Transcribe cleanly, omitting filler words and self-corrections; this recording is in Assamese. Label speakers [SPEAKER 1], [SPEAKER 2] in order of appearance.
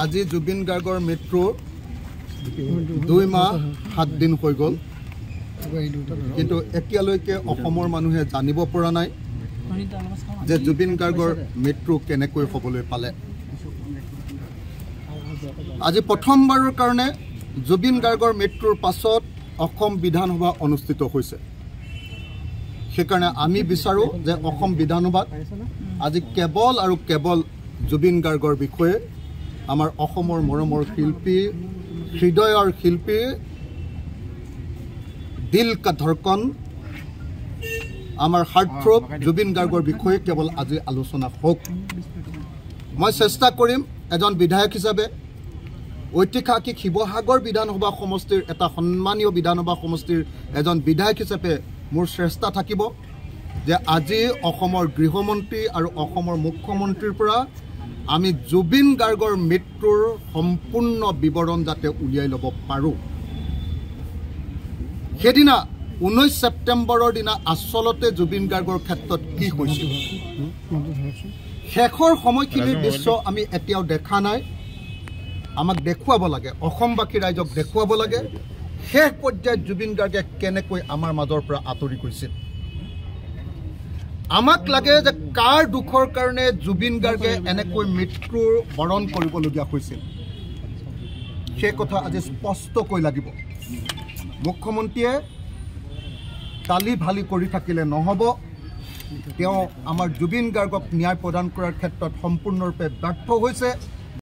[SPEAKER 1] আজি জুবিন গাৰ্গৰ মৃত্যুৰ 2 মাহ 7 দিন হৈ গ'ল কিন্তু এতিয়ালৈকে অসমৰ মানুহে জানিব পৰা নাই যে জুবিন গাৰ্গৰ মৃত্যু কেনেকৈ হ'বলৈ পালে আজি প্ৰথমবাৰৰ কাৰণে জুবিন গাৰ্গৰ মৃত্যুৰ পাছত অসম বিধানসভা অনুষ্ঠিত হৈছে সেইকাৰণে আমি বিচাৰো যে অসম বিধানসভাত আজি কেৱল আৰু কেৱল জুবিন গাৰ্গৰ বিষয়ে আমাৰ অসমৰ মৰমৰ শিল্পী হৃদয়ৰ শিল্পী দিল কা ধড়কন আমাৰ হাৰ্টথ্ৰব জুবিন গাৰ্গৰ বিষয়ে কেৱল আজি আলোচনা হোক মই চেষ্টা কৰিম এজন বিধায়ক হিচাপে ঐতিহাসিক শিৱসাগৰ বিধানসভা সমষ্টিৰ এটা সন্মানীয় বিধানসভা সমষ্টিৰ এজন বিধায়ক হিচাপে মোৰ চেষ্টা থাকিব যে আজি অসমৰ গৃহমন্ত্ৰী আৰু অসমৰ মুখ্যমন্ত্ৰীৰ পৰা আমি জুবিন গাৰ্গৰ মৃত্যুৰ সম্পূৰ্ণ বিৱৰণ যাতে উলিয়াই ল'ব পাৰোঁ সেইদিনা 19 ছেপ্টেম্বৰৰ দিনা আচলতে জুবিন গাৰ্গৰ ক্ষেত্ৰত কি হৈছিল শেষৰ সময়খিনিৰ দৃশ্য আমি এতিয়াও দেখা নাই আমাক দেখুৱাব লাগে অসমবাসী ৰাইজক দেখুৱাব লাগে শেষ পৰ্যায়ত জুবিন গাৰ্গে কেনেকৈ আমাৰ মাজৰ পৰা আঁতৰি গৈছিল আমাক লাগে যে কাৰ দুখৰ কাৰণে জুবিন গাৰ্গে এনেকৈ মৃত্যুৰ বৰণ কৰিবলগীয়া হৈছিল সেই কথা আজি স্পষ্টকৈ লাগিব মুখ্যমন্ত্ৰীয়ে তালি ভালি কৰি থাকিলে নহ'ব তেওঁ আমাৰ জুবিন গাৰ্গক ন্যায় প্ৰদান কৰাৰ ক্ষেত্ৰত সম্পূৰ্ণৰূপে ব্যৰ্থ হৈছে